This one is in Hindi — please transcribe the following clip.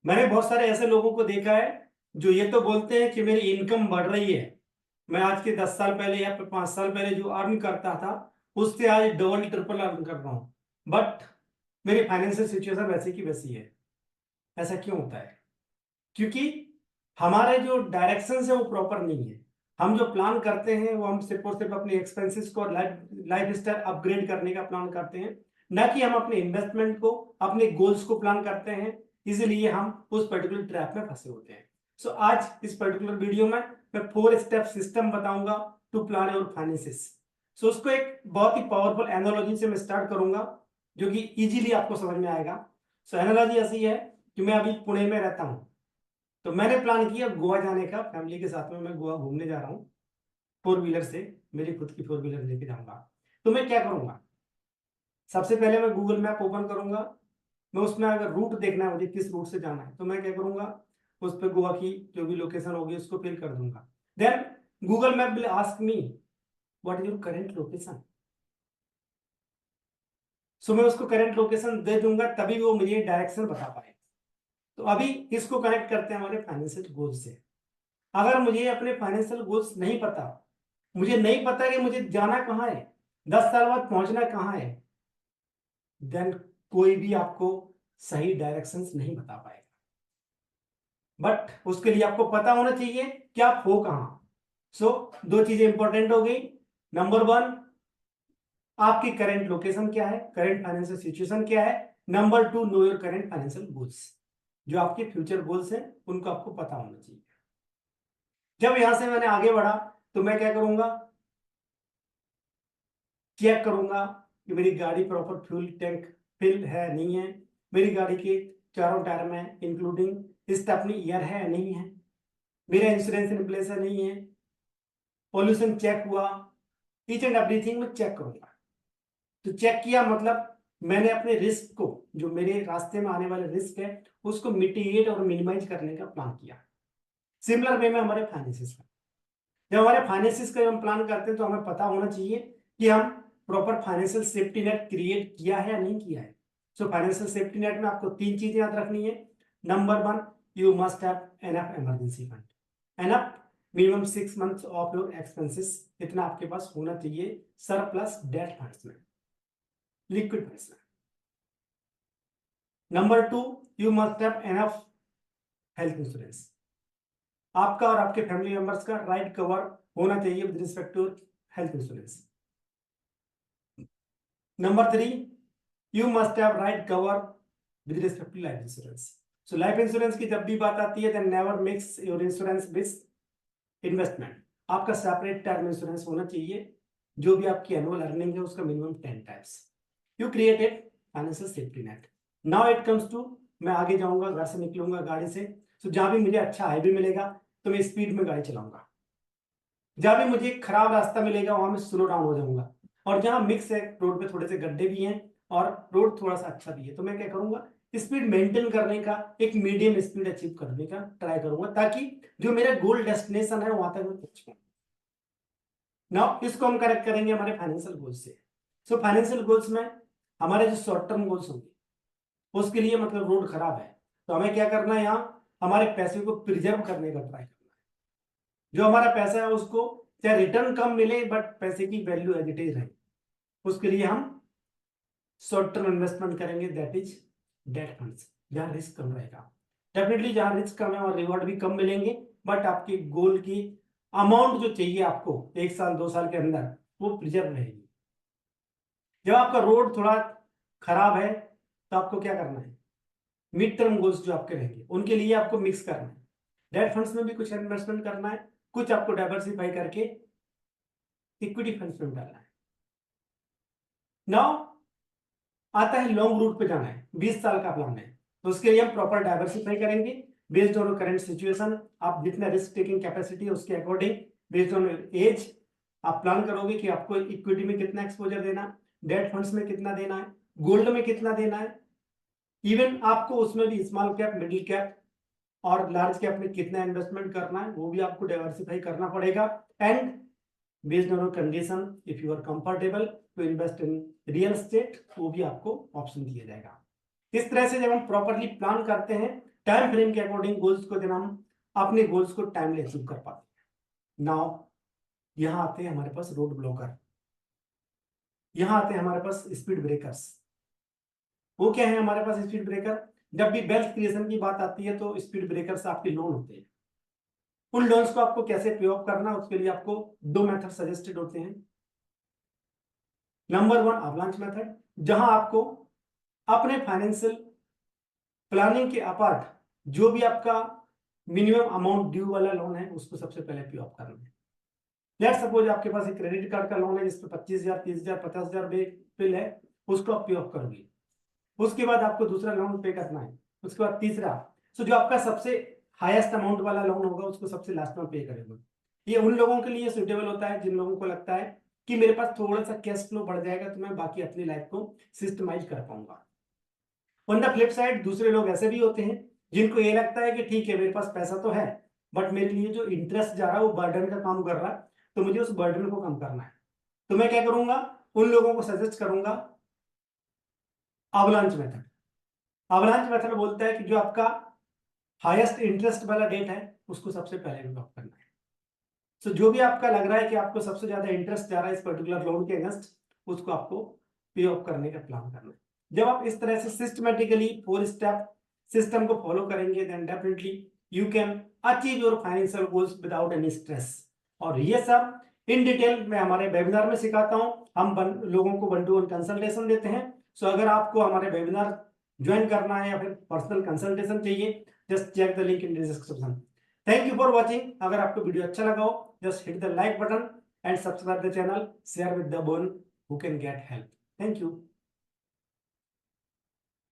मैंने बहुत सारे ऐसे लोगों को देखा है जो ये तो बोलते हैं कि मेरी इनकम बढ़ रही है, मैं आज के 10 साल पहले या 5 साल पहले जो अर्न करता था उससे आज डबल ट्रिपल अर्न कर रहा हूँ, बट मेरी फाइनेंशियल सिचुएशन वैसी की वैसी है। ऐसा क्यों होता है? क्योंकि हमारे जो डायरेक्शन है वो प्रॉपर नहीं है। हम जो प्लान करते हैं वो हम सिर्फ और सिर्फ अपने एक्सपेंसेस को और लाइफ स्टाइल अपग्रेड करने का प्लान करते हैं, ना कि हम अपने इन्वेस्टमेंट को, अपने गोल्स को प्लान करते हैं। इसीलिए हम उस पर्टिकुलर ट्रैप में फंसे होते हैं। सो आज इस पर्टिकुलर वीडियो में मैं 4 स्टेप सिस्टम बताऊंगा टू प्लान योर फाइनेंसेस। सो उसको एक बहुत ही पावरफुल एनालॉजी से मैं स्टार्ट करूंगा जो कि इजीली आपको समझ में आएगा। सो एनालॉजी ऐसी है कि मैं अभी पुणे में रहता हूँ, तो मैंने प्लान किया गोवा जाने का, फैमिली के साथ में मैं गोवा घूमने जा रहा हूँ। 4 व्हीलर से, मेरी खुद की 4 व्हीलर लेके जाऊंगा। तो मैं क्या करूंगा, सबसे पहले मैं गूगल मैप ओपन करूंगा। मैं उसमें अगर रूट देखना है मुझे किस रूट से जाना है तो मैं क्या करूंगा, उस पर गोवा की जो भी लोकेशन होगी उसको फिल कर दूंगा। Then Google map will ask me what is your current location. So मैं उसको करेंट लोकेशन दे दूंगा तभी वो मुझे डायरेक्शन बता पाए। तो अभी इसको कनेक्ट करते हैं हमारे फाइनेंशियल गोल से। अगर मुझे अपने फाइनेंशियल गोल्स नहीं पता, मुझे नहीं पता कि मुझे जाना कहाँ है, 10 साल बाद पहुंचना कहाँ है, देन कोई भी आपको सही डायरेक्शंस नहीं बता पाएगा। बट उसके लिए आपको पता होना चाहिए कि आप हो कहाँ। सो 2 चीजें इंपॉर्टेंट हो गई। नंबर 1, आपकी करंट लोकेशन क्या है, करंट फाइनेंशियल सिचुएशन क्या है। Number 2, know your current financial goals. जो आपके फ्यूचर गोल्स हैं उनको आपको पता होना चाहिए। जब यहां से मैंने आगे बढ़ा तो मैं क्या करूंगा, चेक करूंगा कि मेरी गाड़ी प्रॉपर फ्यूल टैंक फिल है नहीं है, मेरी गाड़ी के चारों टायर में इंक्लूडिंग स्टेपनी ईयर है नहीं है, मेरा इंश्योरेंस इन प्लेस है नहीं है, पॉल्यूशन चेक हुआ, ईच एंड एवरीथिंग में चेक करूंगा। तो चेक किया मतलब मैंने अपने रिस्क को, जो मेरे रास्ते में आने वाले रिस्क है उसको मिटिगेट और मिनिमाइज करने का प्लान किया। सिमिलर वे में हमारे फाइनेंसिस का, जब हमारे फाइनेंसिस का हम प्लान करते हैं तो हमें पता होना चाहिए कि हम proper financial safety net create किया है या नहीं किया है। सो फाइनेंशियल सेफ्टी नेट में आपको 3 चीजें याद रखनी है। Number 1, you must have enough emergency fund. Enough minimum 6 months of your expenses, इतना आपके पास होना चाहिए सरप्लस डेट फंड्स में, लिक्विड फंड्स में। Number 2, you must have enough health insurance. आपका और आपके फैमिली मेंबर्स का राइट कवर होना चाहिए with respect to health insurance. Number 3, you must have right cover with respect to life insurance. So life insurance की जब भी बात आती है then never mix your insurance with investment. आपका सेपरेट टर्म इंश्योरेंस होना चाहिए। जो भी आपकी एनुअल अर्निंग है उसका minimum 10 times. You created financial safety net. Now it comes to, मैं आगे जाऊंगा, घर से निकलूंगा गाड़ी से, तो जहां भी मुझे अच्छा हाईवे मिलेगा तो मैं स्पीड में गाड़ी चलाऊंगा। जहां भी मुझे खराब रास्ता मिलेगा वहां मैं स्लो डाउन हो जाऊंगा। और जहां मिक्स है, रोड पे थोड़े से गड्ढे भी हैं और रोड थोड़ा सा अच्छा भी है, तो मैं क्या करूंगा, स्पीड मेंटेन करने का, एक मीडियम स्पीड अचीव करने का ट्राई करूंगा ताकि जो मेरा गोल डेस्टिनेशन है वहां तक मैं पहुंच पाऊँ। नाउ इसको हम कनेक्ट करेंगे हमारे फाइनेंशियल गोल्स से। सो फाइनेंशियल गोल्स में हमारे जो शॉर्ट टर्म गोल्स होंगे उसके लिए, मतलब रोड खराब है तो हमें क्या करना है, यहाँ हमारे पैसे को प्रिजर्व करने का ट्राई करना है। जो हमारा पैसा है उसको चाहे रिटर्न कम मिले बट पैसे की वैल्यू एज इट इज रहे, उसके लिए हम शॉर्ट टर्म इन्वेस्टमेंट करेंगे, दैट इज डेट फंड्स, जहां रिस्क कम रहेगा। डेफिनेटली जहां रिस्क कम है और रिवॉर्ड भी कम मिलेंगे, बट आपके गोल की अमाउंट जो चाहिए आपको 1 साल 2 साल के अंदर वो प्रिजर्व रहेगी। जब आपका रोड थोड़ा खराब है तो आपको क्या करना है, मिड टर्म गोल्स जो आपके रहेंगे उनके लिए आपको मिक्स करना है। डेट फंड्स में भी कुछ इन्वेस्टमेंट करना है, कुछ आपको डाइवर्सिफाई करके इक्विटी फंड्स में डालना है। नाउ आता है लॉन्ग रूट पे जाना है, 20 साल का प्लान है, तो उसके लिए हम प्रॉपर डाइवर्सिफाई करेंगे बेस्ड ऑन करंट सिचुएशन। आप जितना रिस्क टेकिंग कैपेसिटी है उसके अकॉर्डिंग, बेस्ड ऑन एज आप प्लान करोगे कि आपको इक्विटी में कितना एक्सपोजर देना है, डेट फंड्स में कितना देना है, गोल्ड में कितना देना है, इवन आपको उसमें भी स्मॉल कैप, मिडिल कैप और लार्ज कैप में कितना इन्वेस्टमेंट करना है वो भी आपको डाइवर्सिफाई करना पड़ेगा। And based on condition, if you are comfortable to invest in real estate, वो भी आपको ऑप्शन दिया जाएगा। इस तरह से जब हम प्रॉपरली प्लान करते हैं टाइम फ्रेम के अकॉर्डिंग गोल्स को देना, हम अपने गोल्स को टाइमली अचीव कर पाते हैं। नाउ यहां आते हैं हमारे पास रोड ब्लॉकर, यहां आते हैं हमारे पास स्पीड ब्रेकर्स। वो क्या है हमारे पास स्पीड ब्रेकर? जब भी वेल्थ क्रिएशन की बात आती है तो स्पीड ब्रेकर्स आपके लोन होते हैं। उन लोन्स को आपको कैसे पे ऑफ करना, उसके लिए आपको दो मेथड सजेस्टेड होते हैं। नंबर वन अवलांच मेथड, जहां आपको अपने फाइनेंशियल प्लानिंग के अपार्ट जो भी आपका मिनिमम अमाउंट ड्यू वाला लोन है उसको सबसे पहले पे ऑफ करना है। लेट सपोज आपके पास एक क्रेडिट कार्ड का लोन है जिसपे 25,000, 30,000, 50,000 बिल है, उसको आप पे ऑफ करोगे। उसके बाद आपको दूसरा लोन पे करना है, उसके बाद तीसरा। सो जो आपका सबसे हाईएस्ट अमाउंट वाला लोन होगा उसको सबसे लास्ट में पे करेगा। ये उन लोगों के लिए सुटेबल होता है जिन लोगों को लगता है कि मेरे पास थोड़ा सा कैश फ्लो बढ़ जाएगा तो मैं बाकी अपनी लाइफ को सिस्टमाइज कर पाऊंगा। ऑन द फ्लिप साइड दूसरे लोग ऐसे भी होते हैं जिनको ये लगता है कि ठीक है मेरे पास पैसा तो है बट मेरे लिए जो इंटरेस्ट जा रहा है वो बर्डन का काम कर रहा है, तो मुझे उस बर्डन को कम करना है। तो मैं क्या करूंगा, उन लोगों को सजेस्ट करूंगा अवलांच मेथड। अवलांच मेथड बोलता है कि जो आपका हाईएस्ट इंटरेस्ट वाला डेट है उसको सबसे पहले लॉक करना है। सो जो भी आपका लग रहा है कि आपको सबसे ज्यादा इंटरेस्ट जा रहा है इस पर्टिकुलर लोन के अगेंस्ट, उसको आपको पे ऑफ करने का प्लान करना है। जब आप इस तरह से सिस्टमेटिकली 4 स्टेप सिस्टम को फॉलो करेंगे then definitely you can achieve your financial goals without any stress. और ये सब इन डिटेल मैं हमारे वेबिनार में सिखाता हूं। हम लोगों को 1-to-1 कंसल्टेशन देते हैं। सो अगर आपको हमारे वेबिनार ज्वाइन करना है या फिर पर्सनल कंसल्टेशन चाहिए, just check the link in description. Thank you for watching. अगर आपको वीडियो अच्छा लगा हो just hit the like button and subscribe the channel, share with the one who can get help. Thank you.